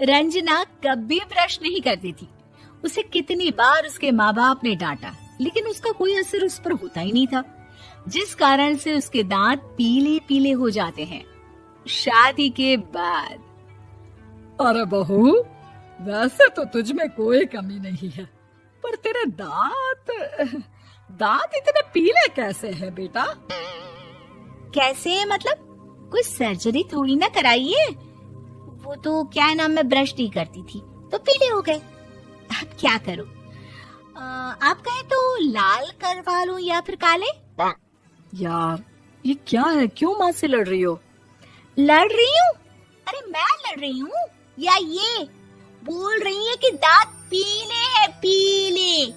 रंजना कभी ब्रश नहीं करती थी। उसे कितनी बार उसके माँ बाप ने डांटा, लेकिन उसका कोई असर उस पर होता ही नहीं था, जिस कारण से उसके दांत पीले पीले हो जाते हैं। शादी के बाद अरे बहू, वैसे तो तुझ में कोई कमी नहीं है, पर तेरे दांत इतने पीले कैसे हैं बेटा? कैसे मतलब? कोई सर्जरी थोड़ी ना कराई है। वो तो क्या नाम, मैं ब्रश नहीं करती थी तो पीले हो गए। अब क्या करूं? आप कहें तो लाल करवा लूं या फिर काले? यार ये क्या है, क्यों माँ से लड़ रही हो? लड़ रही हूँ? अरे मैं लड़ रही हूँ या ये बोल रही है कि दांत पीले हैं, पीले।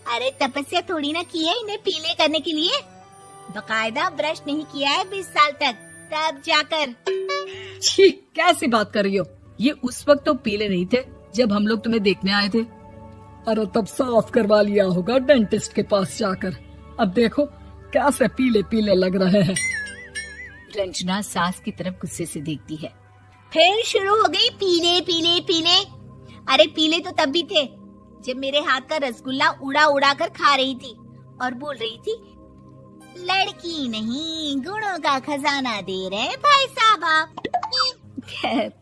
अरे तपस्या थोड़ी ना की है इन्हें पीले करने के लिए। बकायदा ब्रश नहीं किया है 20 साल तक, तब जाकर। छी, कैसी बात कर रही हो? ये उस वक्त तो पीले नहीं थे जब हम लोग तुम्हें देखने आए थे। अरे तब साफ करवा लिया होगा डेंटिस्ट के पास जाकर। अब देखो कैसे पीले पीले लग रहे हैं। रंजना सास की तरफ गुस्से से देखती है। फिर शुरू हो गई पीले पीले पीले। अरे पीले तो तब भी थे जब मेरे हाथ का रसगुल्ला उड़ा उड़ा कर खा रही थी और बोल रही थी, लड़की नहीं गुणों का खजाना दे रहे भाई साहब आप। खैर,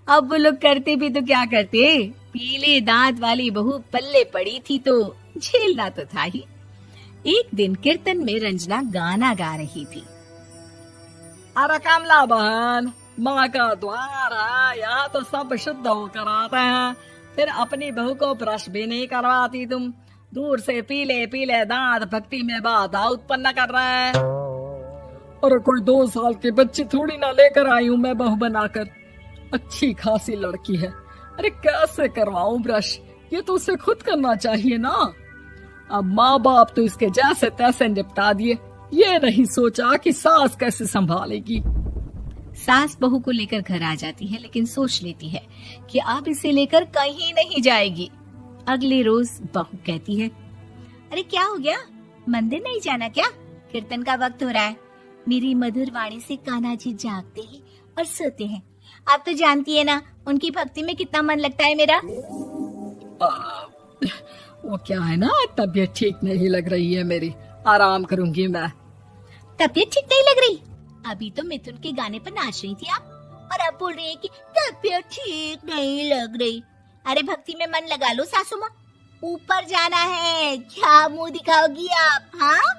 अब वो लोग करते भी तो क्या करते, पीले दांत वाली बहू पल्ले पड़ी थी तो झेलना तो था ही। एक दिन कीर्तन में रंजना गाना गा रही थी। अरे कमला बहन, माँ का द्वार है, यहाँ तो सब शुद्ध होकर आते हैं, फिर अपनी बहू को ब्रश भी नहीं करवाती तुम। दूर से पीले पीले दांत भक्ति में बाधा उत्पन्न कर रहे हैं। अरे कोई 2 साल के बच्ची थोड़ी ना लेकर आई हूँ मैं बहू बनाकर। अच्छी खासी लड़की है, अरे कैसे करवाऊं ब्रश? ये तो उसे खुद करना चाहिए ना। अब माँ बाप तो इसके जैसे तैसे निपटा दिए, ये नहीं सोचा कि सास कैसे संभालेगी। सास बहू को लेकर घर आ जाती है, लेकिन सोच लेती है कि अब इसे लेकर कहीं नहीं जाएगी। अगले रोज बहू कहती है, अरे क्या हो गया, मंदिर नहीं जाना क्या? कीर्तन का वक्त हो रहा है। मेरी मधुर वाणी से कान्हा जी जागते हैं और सोते हैं। आप तो जानती है ना उनकी भक्ति में कितना मन लगता है मेरा। वो क्या है ना, तबीयत ठीक नहीं लग रही है मेरी, आराम करूंगी मैं। तबीयत ठीक नहीं लग रही? अभी तो मिथुन के गाने पर नाच रही थी आप, और अब बोल रही है कि तबीयत ठीक नहीं लग रही। अरे भक्ति में मन लगा लो सासू माँ, ऊपर जाना है, क्या मुंह दिखाओगी आप? हाँ?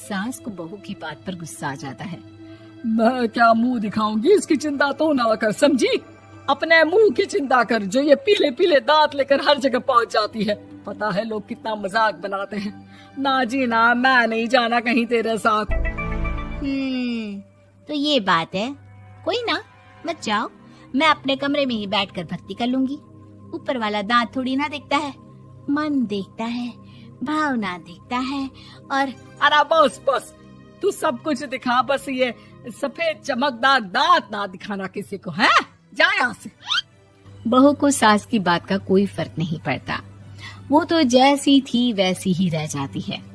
सास को बहू की बात पर गुस्सा आ जाता है। मैं क्या मुंह दिखाऊंगी, इसकी चिंता तो ना कर, समझी? अपने मुंह की चिंता कर, जो ये पीले पीले दांत लेकर हर जगह पहुंच जाती है। पता है लोग कितना मजाक बनाते हैं। ना जी ना, मैं नहीं जाना कहीं तेरे साथ। तो ये बात है। कोई ना, मत जाओ, मैं अपने कमरे में ही बैठकर भक्ति कर लूंगी। ऊपर वाला दांत थोड़ी ना देखता है, मन देखता है, भावना देखता है। और अरे बस बस, तू सब कुछ दिखा, बस ये सफेद चमकदार दांत ना दिखाना किसी को, है? जा यहाँ से। बहू को सास की बात का कोई फर्क नहीं पड़ता, वो तो जैसी थी वैसी ही रह जाती है।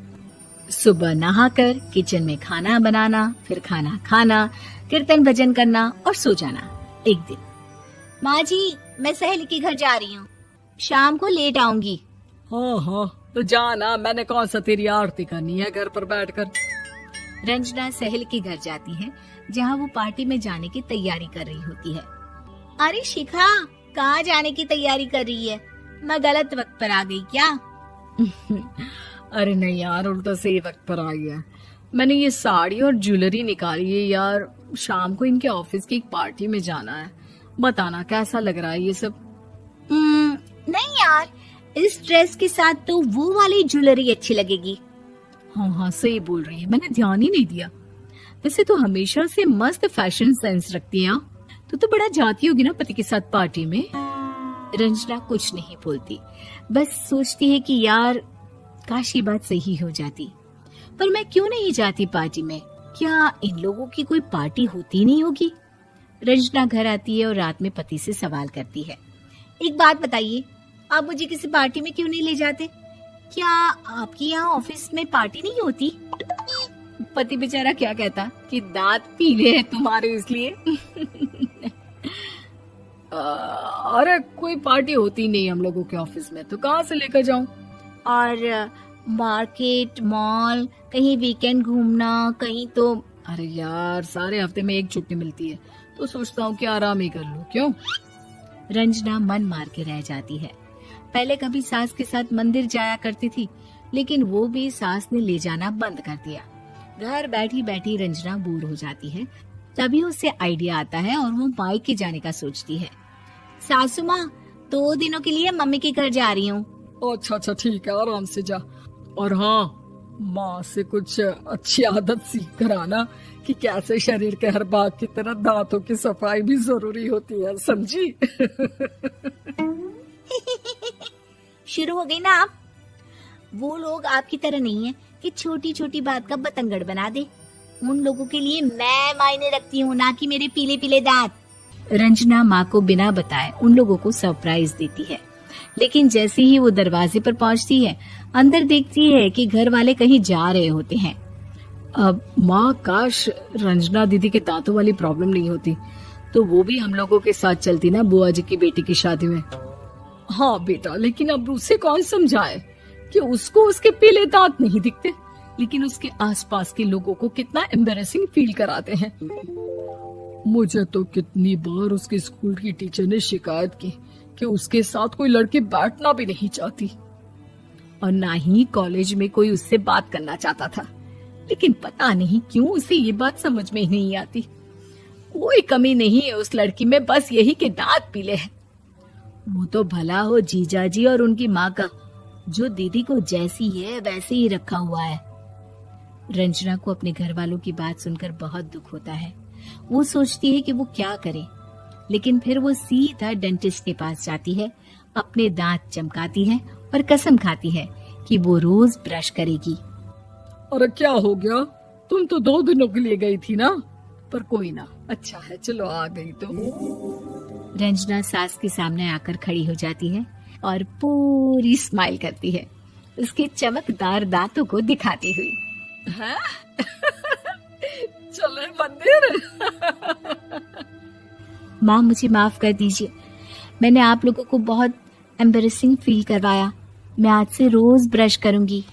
सुबह नहाकर किचन में खाना बनाना, फिर खाना खाना, कीर्तन भजन करना और सो जाना। एक दिन, माँ जी मैं सहेली के घर जा रही हूँ, शाम को लेट आऊंगी। हाँ हाँ तो जाना, मैंने कौन सा तेरी आरती करनी है घर पर बैठकर। रंजना सहेली के घर जाती है, जहाँ वो पार्टी में जाने की तैयारी कर रही होती है। अरे शिखा, कहाँ जाने की तैयारी कर रही है? मैं गलत वक्त पर आ गई क्या? अरे नहीं यार, उल्टा सही वक्त पर आ गया। मैंने ये साड़ी और ज्वेलरी निकाली है यार, शाम को इनके ऑफिस की एक पार्टी में जाना है। बताना कैसा लग रहा है ये सब? नहीं यार, इस ड्रेस के साथ तो वो वाली ज्वेलरी अच्छी लगेगी। हाँ हाँ सही बोल रही है, मैंने ध्यान ही नहीं दिया। वैसे तो हमेशा से मस्त फैशन सेंस रखती है। तो बड़ा जाती होगी ना पति के साथ पार्टी में। रंजना कुछ नहीं बोलती, बस सोचती है कि यार काश ये बात सही हो जाती, पर मैं क्यों नहीं जाती पार्टी में? क्या इन लोगों की कोई पार्टी होती नहीं होगी? रंजना घर आती है और रात में पति से सवाल करती है, एक बात बताइए, आप मुझे किसी पार्टी में क्यों नहीं ले जाते? क्या आपकी यहाँ ऑफिस में पार्टी नहीं होती? पति बेचारा क्या कहता कि दांत पीले हैं तुम्हारे इसलिए। अरे कोई पार्टी होती नहीं हम लोगों के ऑफिस में, तो कहाँ से लेकर जाऊं? और मार्केट, मॉल, कहीं वीकेंड घूमना, कहीं तो। अरे यार, सारे हफ्ते में एक छुट्टी मिलती है, तो सोचता हूँ कि आराम ही कर लूं। क्यों? रंजना मन मार के रह जाती है। पहले कभी सास के साथ मंदिर जाया करती थी, लेकिन वो भी सास ने ले जाना बंद कर दिया। घर बैठी बैठी रंजना बोर हो जाती है। तभी उसे आइडिया आता है और वो मायके जाने का सोचती है। सासू माँ, 2 दिनों के लिए मम्मी के घर जा रही हूँ। अच्छा ठीक है, आराम से जा। और हाँ, माँ से कुछ अच्छी आदत सीख कर आना कि कैसे शरीर के हर भाग की तरह दांतों की सफाई भी जरूरी होती है, समझी? शुरू हो गई ना आप। वो लोग आपकी तरह नहीं है कि छोटी छोटी बात का बतंगड़ बना दे। उन लोगों के लिए मैं मायने रखती हूँ, ना कि मेरे पीले पीले दांत। रंजना माँ को बिना बताए उन लोगों को सरप्राइज देती है, लेकिन जैसे ही वो दरवाजे पर पहुंचती है, अंदर देखती है कि घर वाले कहीं जा रहे होते हैं। अब माँ, काश रंजना दीदी के दांतों वाली प्रॉब्लम नहीं होती, तो वो भी हम लोगों के साथ चलती ना बुआ जी की बेटी की शादी में। हाँ बेटा, लेकिन अब उसे कौन समझाए कि उसको उसके पीले दांत नहीं दिखते, लेकिन उसके आसपास के लोगों को कितना एम्बैरेसिंग फील कराते हैं। मुझे तो कितनी बार उसके स्कूल की टीचर ने शिकायत की कि उसके साथ कोई लड़की बैठना भी नहीं चाहती, और ना ही कॉलेज में कोई उससे बात करना चाहता था। लेकिन पता नहीं क्यों उसे ये बात समझ में ही नहीं आती। कोई कमी नहीं है उस लड़की में, बस यही कि दांत पीले हैं। वो तो भला हो जीजा जी और उनकी माँ का, जो दीदी को जैसी है वैसे ही रखा हुआ है। रंजना को अपने घर वालों की बात सुनकर बहुत दुख होता है। वो सोचती है कि वो क्या करे, लेकिन फिर वो सीधा डेंटिस्ट के पास जाती है, अपने दांत चमकाती है और कसम खाती है कि वो रोज ब्रश करेगी। अरे क्या हो गया? तुम तो 2 दिनों के लिए गई थी ना, पर कोई ना, अच्छा है, चलो आ गई तो। रंजना सास के सामने आकर खड़ी हो जाती है और पूरी स्माइल करती है, उसके चमकदार दांतों को दिखाती हुई। हाँ? चले मंदिर। माँ, मुझे माफ कर दीजिए, मैंने आप लोगों को बहुत एम्बैरेसिंग फील करवाया। मैं आज से रोज ब्रश करूंगी।